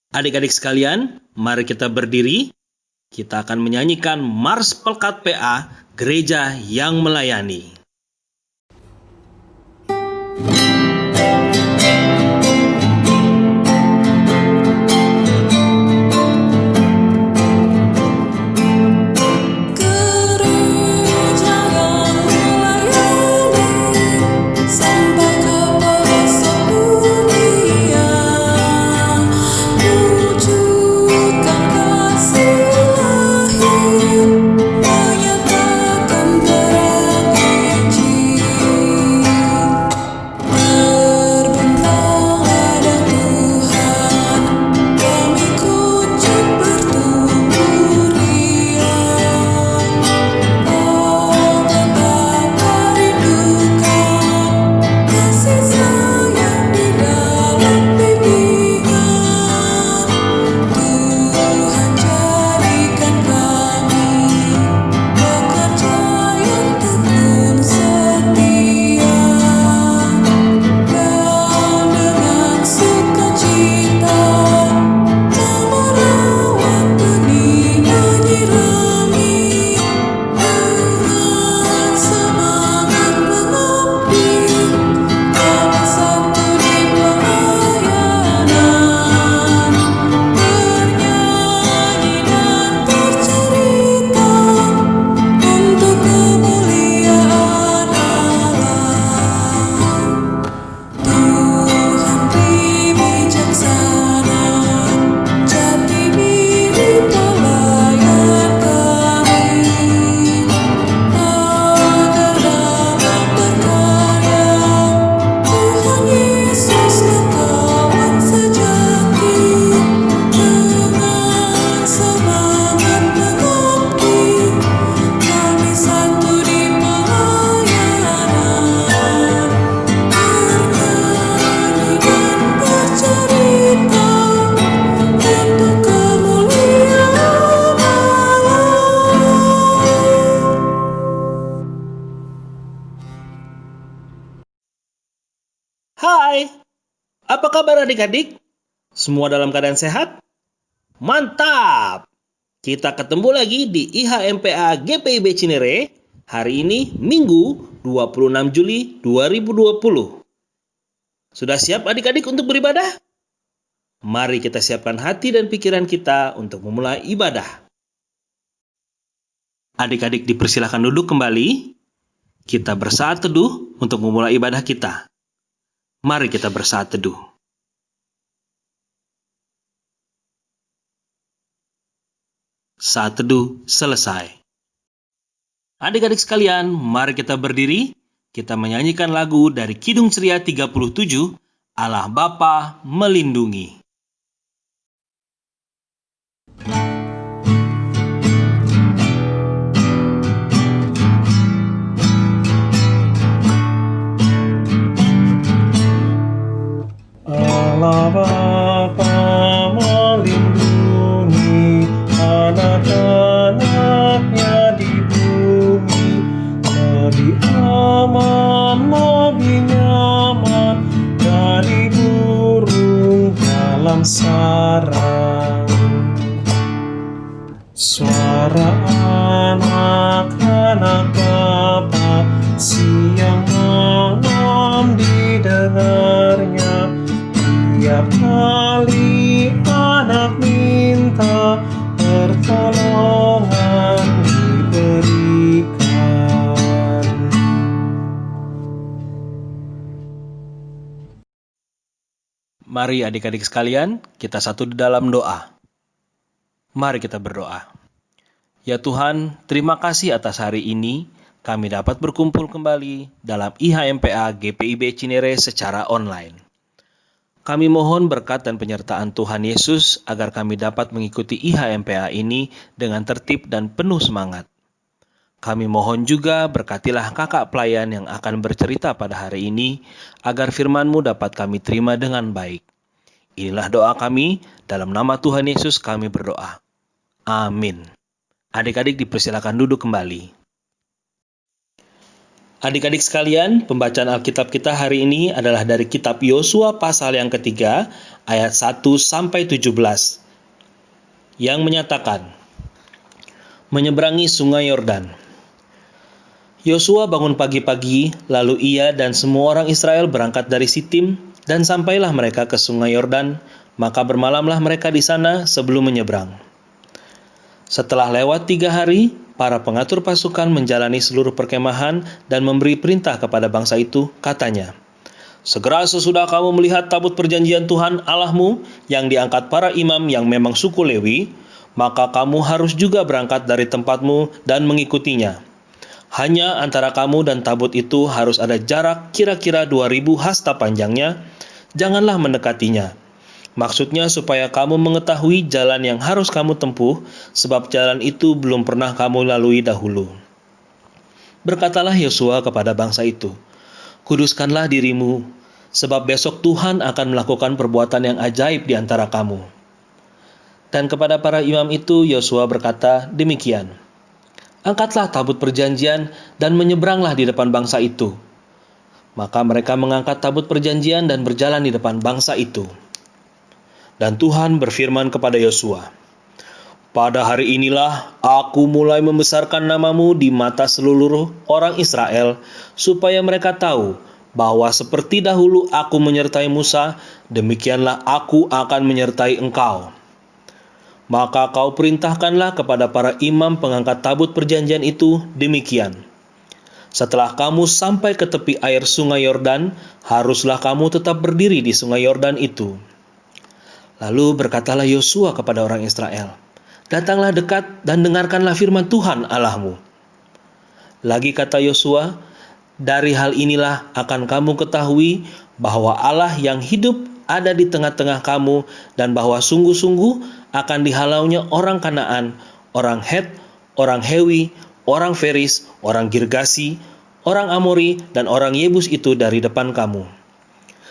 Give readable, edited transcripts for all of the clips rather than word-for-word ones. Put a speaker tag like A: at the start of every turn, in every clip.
A: Adik-adik sekalian, mari kita berdiri. Kita akan menyanyikan Mars Pelkat PA, Gereja yang Melayani. Hai, apa kabar adik-adik? Semua dalam keadaan sehat? Mantap! Kita ketemu lagi di IHMPA GPIB Cinere, hari ini Minggu 26 Juli 2020. Sudah siap adik-adik untuk beribadah? Mari kita siapkan hati dan pikiran kita untuk memulai ibadah. Adik-adik dipersilakan duduk kembali. Kita bersaat teduh untuk memulai ibadah kita. Mari kita bersaat teduh. Saat teduh selesai. Adik-adik sekalian, mari kita berdiri. Kita menyanyikan lagu dari Kidung Ceria 37, Allah Bapa Melindungi.
B: Allah Bapa melindungi anak-anaknya di bumi, lebih aman, lebih nyaman dari burung dalam sarang. Suara anak-anak Bapa siang malam didengarnya. Tiap kali anak minta, pertolongan diberikan.
A: Mari adik-adik sekalian, kita satu di dalam doa. Mari kita berdoa. Ya Tuhan, terima kasih atas hari ini, kami dapat berkumpul kembali dalam IHMPA GPIB Cinere secara online. Kami mohon berkat dan penyertaan Tuhan Yesus agar kami dapat mengikuti IHMPA ini dengan tertib dan penuh semangat. Kami mohon juga berkatilah kakak pelayan yang akan bercerita pada hari ini, agar firman-Mu dapat kami terima dengan baik. Inilah doa kami, dalam nama Tuhan Yesus kami berdoa. Amin. Adik-adik dipersilakan duduk kembali. Adik-adik sekalian, pembacaan Alkitab kita hari ini adalah dari kitab Yosua pasal yang ketiga, ayat 1 sampai 17, yang menyatakan, menyeberangi sungai Yordan. Yosua bangun pagi-pagi, lalu ia dan semua orang Israel berangkat dari Sitim, dan sampailah mereka ke sungai Yordan, maka bermalamlah mereka di sana sebelum menyeberang. Setelah lewat 3 hari, para pengatur pasukan menjalani seluruh perkemahan dan memberi perintah kepada bangsa itu, katanya, segera sesudah kamu melihat tabut perjanjian Tuhan Allahmu yang diangkat para imam yang memang suku Lewi, maka kamu harus juga berangkat dari tempatmu dan mengikutinya. Hanya antara kamu dan tabut itu harus ada jarak kira-kira 2000 hasta panjangnya, janganlah mendekatinya. Maksudnya supaya kamu mengetahui jalan yang harus kamu tempuh, sebab jalan itu belum pernah kamu lalui dahulu. Berkatalah Yosua kepada bangsa itu, kuduskanlah dirimu, sebab besok Tuhan akan melakukan perbuatan yang ajaib di antara kamu. Dan kepada para imam itu Yosua berkata demikian, angkatlah tabut perjanjian dan menyeberanglah di depan bangsa itu. Maka mereka mengangkat tabut perjanjian dan berjalan di depan bangsa itu. Dan Tuhan berfirman kepada Yosua, pada hari inilah aku mulai membesarkan namamu di mata seluruh orang Israel, supaya mereka tahu bahwa seperti dahulu aku menyertai Musa, demikianlah aku akan menyertai engkau. Maka kau perintahkanlah kepada para imam pengangkat tabut perjanjian itu demikian. Setelah kamu sampai ke tepi air sungai Yordan, haruslah kamu tetap berdiri di sungai Yordan itu. Lalu berkatalah Yosua kepada orang Israel, datanglah dekat dan dengarkanlah firman Tuhan Allahmu. Lagi kata Yosua, dari hal inilah akan kamu ketahui bahwa Allah yang hidup ada di tengah-tengah kamu, dan bahwa sungguh-sungguh akan dihalaunya orang Kanaan, orang Het, orang Hewi, orang Feris, orang Girgasi, orang Amori, dan orang Yebus itu dari depan kamu.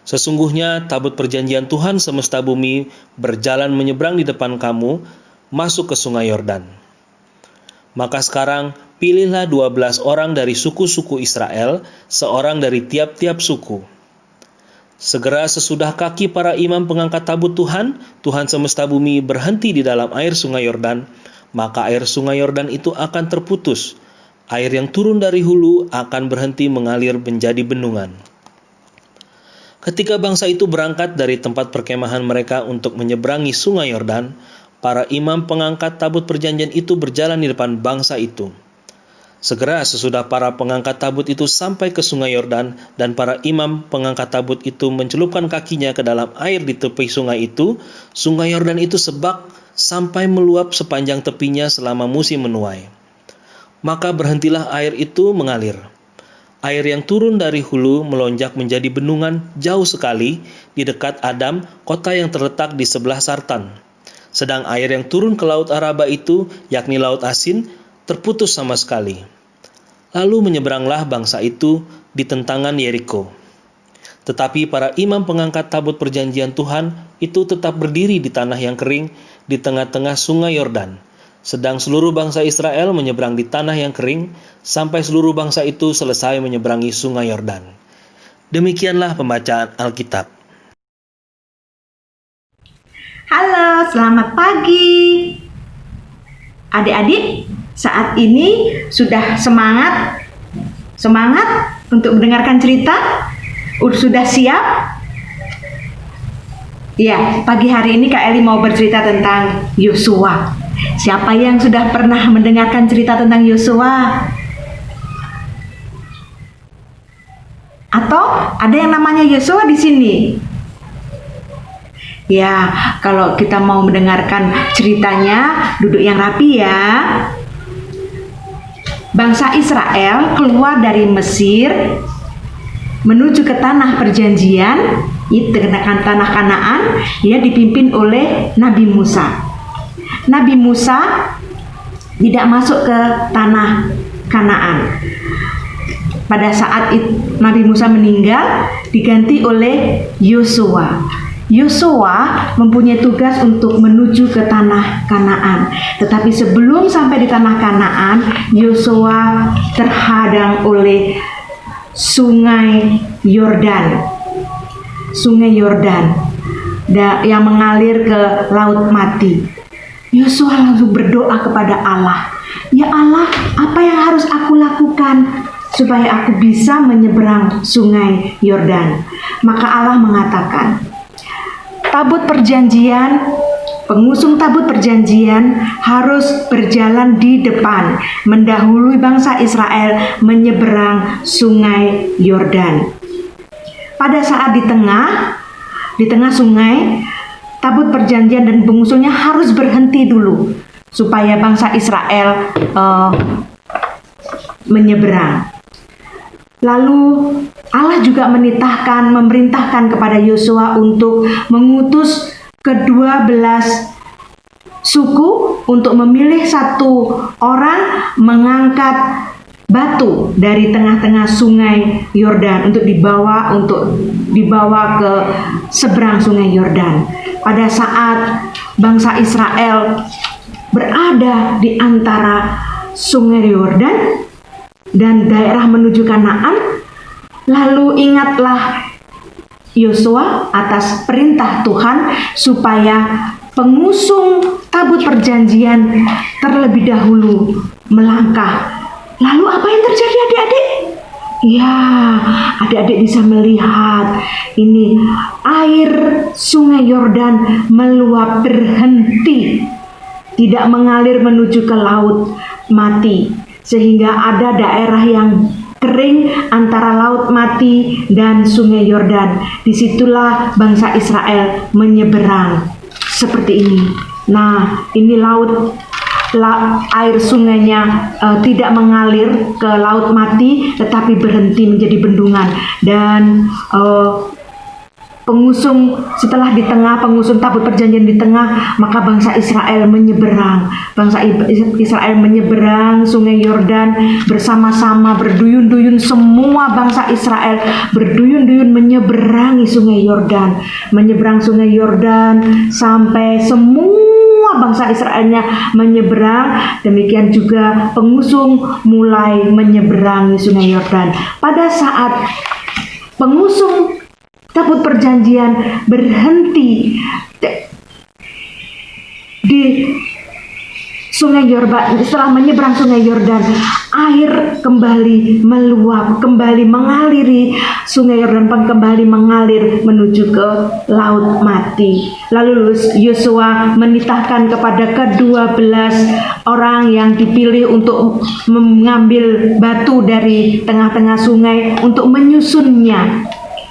A: Sesungguhnya tabut perjanjian Tuhan semesta bumi berjalan menyeberang di depan kamu, masuk ke sungai Yordan. Maka sekarang pilihlah 12 orang dari suku-suku Israel, seorang dari tiap-tiap suku. Segera sesudah kaki para imam pengangkat tabut Tuhan, Tuhan semesta bumi berhenti di dalam air sungai Yordan, maka air sungai Yordan itu akan terputus. Air yang turun dari hulu akan berhenti mengalir menjadi bendungan. Ketika bangsa itu berangkat dari tempat perkemahan mereka untuk menyeberangi sungai Yordan, para imam pengangkat tabut perjanjian itu berjalan di depan bangsa itu. Segera sesudah para pengangkat tabut itu sampai ke sungai Yordan, dan para imam pengangkat tabut itu mencelupkan kakinya ke dalam air di tepi sungai itu, sungai Yordan itu sebak sampai meluap sepanjang tepinya selama musim menuai. Maka berhentilah air itu mengalir. Air yang turun dari hulu melonjak menjadi bendungan jauh sekali di dekat Adam, kota yang terletak di sebelah Sartan. Sedang air yang turun ke Laut Araba itu, yakni Laut Asin, terputus sama sekali. Lalu menyeberanglah bangsa itu di tentangan Yeriko. Tetapi para imam pengangkat tabut perjanjian Tuhan itu tetap berdiri di tanah yang kering di tengah-tengah sungai Yordan. Sedang seluruh bangsa Israel menyeberang di tanah yang kering, sampai seluruh bangsa itu selesai menyeberangi sungai Yordan. Demikianlah pembacaan Alkitab.
C: Halo, selamat pagi. Adik-adik, saat ini sudah semangat untuk mendengarkan cerita? Sudah siap? Ya, pagi hari ini Kak Eli mau bercerita tentang Yosua. Siapa yang sudah pernah mendengarkan cerita tentang Yosua? Atau ada yang namanya Yosua di sini? Ya, kalau kita mau mendengarkan ceritanya, duduk yang rapi ya. Bangsa Israel keluar dari Mesir menuju ke tanah perjanjian, itu tanah Kanaan, ya, dipimpin oleh Nabi Musa. Nabi Musa tidak masuk ke tanah Kanaan. Pada saat Nabi Musa meninggal, diganti oleh Yosua. Yosua mempunyai tugas untuk menuju ke tanah Kanaan. Tetapi sebelum sampai di tanah Kanaan, Yosua terhadang oleh Sungai Yordan. Sungai Yordan yang mengalir ke Laut Mati. Yosua langsung berdoa kepada Allah. Ya Allah, apa yang harus aku lakukan supaya aku bisa menyeberang Sungai Yordan? Maka Allah mengatakan, tabut perjanjian, pengusung tabut perjanjian harus berjalan di depan, mendahului bangsa Israel menyeberang Sungai Yordan. Pada saat di tengah sungai, tabut perjanjian dan pengusungnya harus berhenti dulu supaya bangsa Israel menyeberang. Lalu Allah juga memerintahkan kepada Yosua untuk mengutus ke-12 suku untuk memilih satu orang mengangkat batu dari tengah-tengah Sungai Yordan untuk dibawa ke seberang Sungai Yordan. Pada saat bangsa Israel berada di antara Sungai Yordan dan daerah menuju Kanaan, lalu ingatlah Yosua atas perintah Tuhan supaya pengusung tabut perjanjian terlebih dahulu melangkah. Lalu apa yang terjadi, adik-adik? Ya, adik-adik bisa melihat ini air Sungai Yordan meluap berhenti, tidak mengalir menuju ke Laut Mati, sehingga ada daerah yang kering antara Laut Mati dan Sungai Yordan. Disitulah bangsa Israel menyeberang seperti ini. Nah, ini air sungainya tidak mengalir ke Laut Mati, tetapi berhenti menjadi bendungan. Dan setelah pengusung tabut perjanjian di tengah, maka bangsa Israel menyeberang. Bangsa Israel menyeberang Sungai Yordan bersama-sama, berduyun-duyun. Semua bangsa Israel berduyun-duyun menyeberangi Sungai Yordan, menyeberang Sungai Yordan sampai semua bangsa Israelnya menyeberang. Demikian juga pengusung mulai menyeberangi Sungai Yordan. Pada saat pengusung tabut perjanjian berhenti di Sungai Yordan, setelah menyeberang Sungai Yordan, air kembali meluap, kembali mengaliri Sungai Yordan, kembali mengalir menuju ke Laut Mati. Lalu Yosua menitahkan kepada ke-12 orang yang dipilih untuk mengambil batu dari tengah-tengah sungai untuk menyusunnya.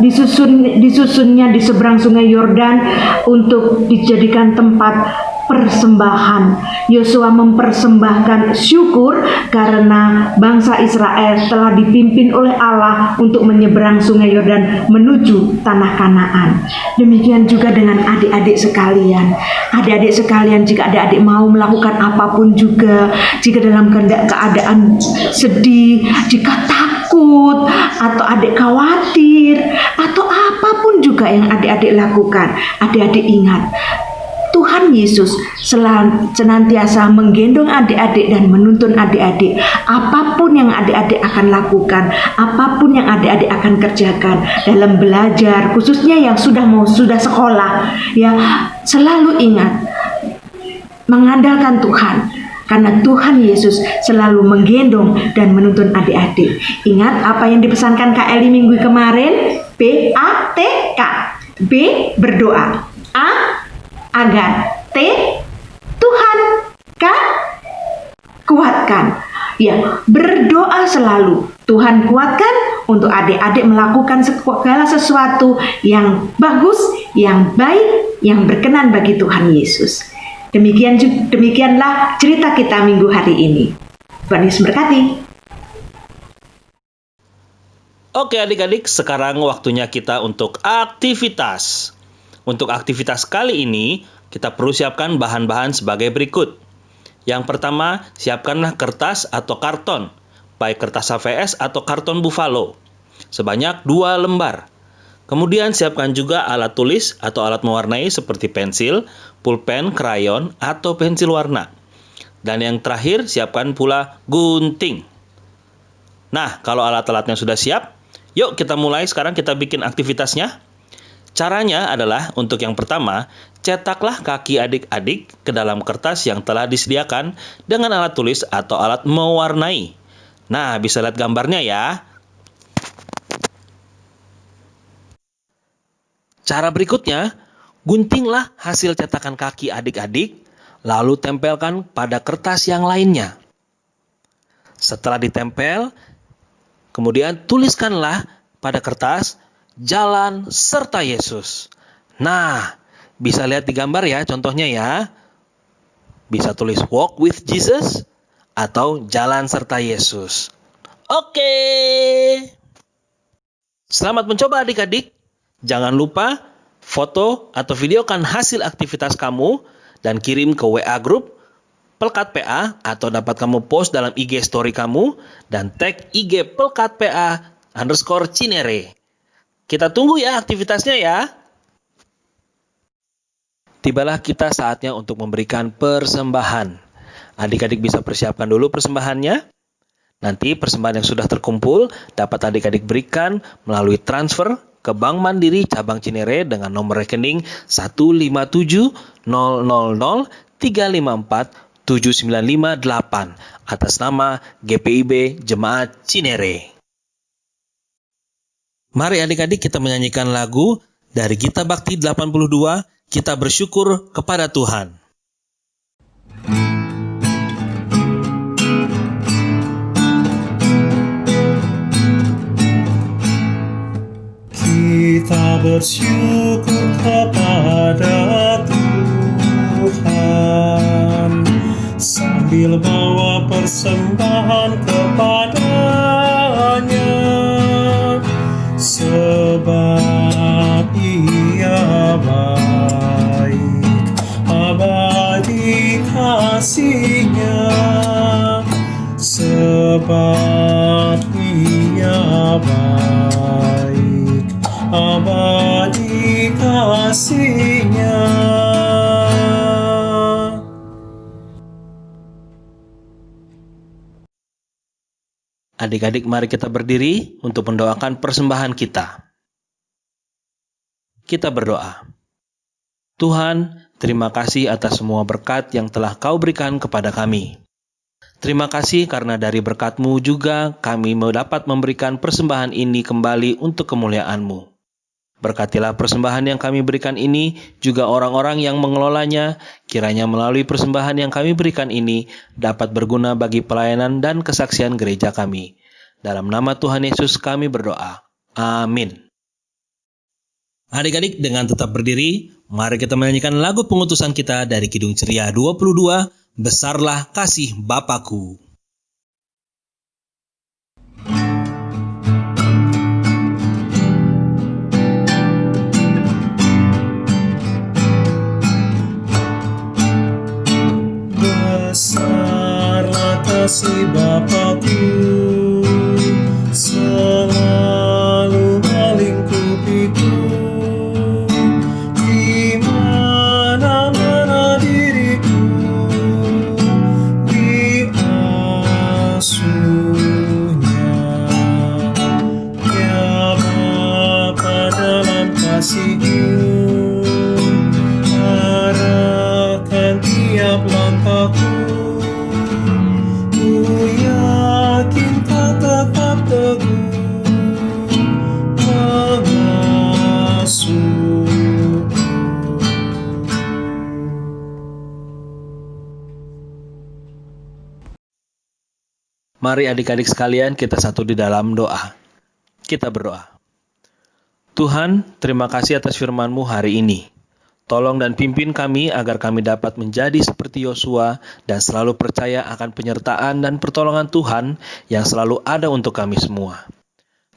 C: Disusunnya di seberang Sungai Yordan untuk dijadikan tempat persembahan. Yosua mempersembahkan syukur karena bangsa Israel telah dipimpin oleh Allah untuk menyeberang Sungai Yordan menuju tanah Kanaan. Demikian juga dengan adik-adik sekalian. Adik-adik sekalian, jika adik-adik mau melakukan apapun juga, jika dalam keadaan sedih, jika takut, atau adik khawatir, atau apapun juga yang adik-adik lakukan, adik-adik ingat, Tuhan Yesus senantiasa menggendong adik-adik dan menuntun adik-adik. Apapun yang adik-adik akan lakukan, apapun yang adik-adik akan kerjakan dalam belajar, khususnya yang sudah sekolah, ya, selalu ingat mengandalkan Tuhan. Karena Tuhan Yesus selalu menggendong dan menuntun adik-adik. Ingat apa yang dipesankan Kak Eli minggu kemarin? BATK. B, berdoa. A, agar. T, Tuhan. K, kuatkan. Ya, berdoa selalu. Tuhan kuatkan untuk adik-adik melakukan segala sesuatu yang bagus, yang baik, yang berkenan bagi Tuhan Yesus. Demikianlah cerita kita minggu hari ini. Tuhan Yesus berkati.
A: Oke adik-adik, sekarang waktunya kita untuk aktivitas. Untuk aktivitas kali ini, kita perlu siapkan bahan-bahan sebagai berikut. Yang pertama, siapkanlah kertas atau karton, baik kertas HVS atau karton buffalo, sebanyak 2 lembar. Kemudian siapkan juga alat tulis atau alat mewarnai seperti pensil, pulpen, krayon, atau pensil warna. Dan yang terakhir, siapkan pula gunting. Nah, kalau alat-alatnya sudah siap, Yuk kita mulai sekarang, kita bikin aktivitasnya. Caranya adalah untuk yang pertama, cetaklah kaki adik-adik ke dalam kertas yang telah disediakan dengan alat tulis atau alat mewarnai. Nah, bisa lihat gambarnya ya. Cara berikutnya, guntinglah hasil cetakan kaki adik-adik, lalu tempelkan pada kertas yang lainnya. Setelah ditempel, kemudian tuliskanlah pada kertas jalan serta Yesus. Nah, bisa lihat di gambar ya contohnya ya. Bisa tulis walk with Jesus atau jalan serta Yesus. Oke. Selamat mencoba adik-adik. Jangan lupa foto atau videokan hasil aktivitas kamu dan kirim ke WA Group Pelkat PA atau dapat kamu post dalam IG story kamu dan tag IG Pelkat PA_Cinere. Kita tunggu ya aktivitasnya ya. Tibalah kita saatnya untuk memberikan persembahan. Adik-adik bisa persiapkan dulu persembahannya. Nanti persembahan yang sudah terkumpul dapat adik-adik berikan melalui transfer ke Bank Mandiri Cabang Cinere dengan nomor rekening 1570003547958 atas nama GPIB Jemaat Cinere. Mari adik-adik kita menyanyikan lagu dari Gita Bakti 82, Kita Bersyukur Kepada Tuhan.
B: Kita bersyukur kepada Tuhan sambil bawa persembahan kepada-Nya, sebab Ia baik, abadi kasih-Nya, sebab Ia baik, abadi kasih-Nya.
A: Adik-adik, mari kita berdiri untuk mendoakan persembahan kita. Kita berdoa. Tuhan, terima kasih atas semua berkat yang telah Kau berikan kepada kami. Terima kasih karena dari berkat-Mu juga kami dapat memberikan persembahan ini kembali untuk kemuliaan-Mu. Berkatilah persembahan yang kami berikan ini, juga orang-orang yang mengelolanya, kiranya melalui persembahan yang kami berikan ini dapat berguna bagi pelayanan dan kesaksian gereja kami. Dalam nama Tuhan Yesus kami berdoa. Amin. Adik-adik, dengan tetap berdiri, mari kita menyanyikan lagu pengutusan kita dari Kidung Ceria 22, Besarlah Kasih Bapakku.
B: Besarlah kasih Bapakku, selalu melingkupiku, di mana-mana diriku diasuhnya. Ya Bapa dalam kasih-Mu, arahkan tiap langkahku. Ku yakin Kau tetap teguh mengasuhku.
A: Mari adik-adik sekalian kita satu di dalam doa. Kita berdoa. Tuhan, terima kasih atas firman-Mu hari ini. Tolong dan pimpin kami agar kami dapat menjadi seperti Yosua dan selalu percaya akan penyertaan dan pertolongan Tuhan yang selalu ada untuk kami semua.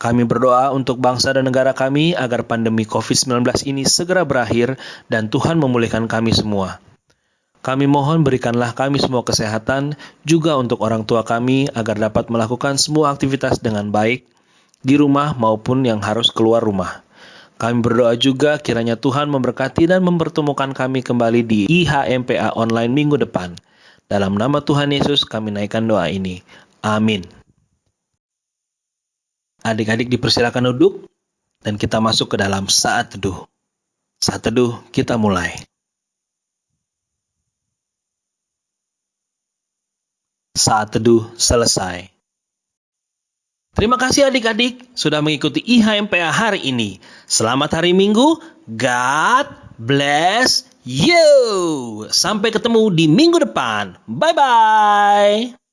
A: Kami berdoa untuk bangsa dan negara kami agar pandemi COVID-19 ini segera berakhir dan Tuhan memulihkan kami semua. Kami mohon berikanlah kami semua kesehatan, juga untuk orang tua kami agar dapat melakukan semua aktivitas dengan baik, di rumah maupun yang harus keluar rumah. Kami berdoa juga kiranya Tuhan memberkati dan mempertemukan kami kembali di IHMPA online minggu depan. Dalam nama Tuhan Yesus kami naikkan doa ini. Amin. Adik-adik dipersilakan duduk dan kita masuk ke dalam saat teduh. Saat teduh kita mulai. Saat teduh selesai. Terima kasih adik-adik sudah mengikuti IHMPA hari ini. Selamat hari Minggu. God bless you. Sampai ketemu di minggu depan. Bye-bye.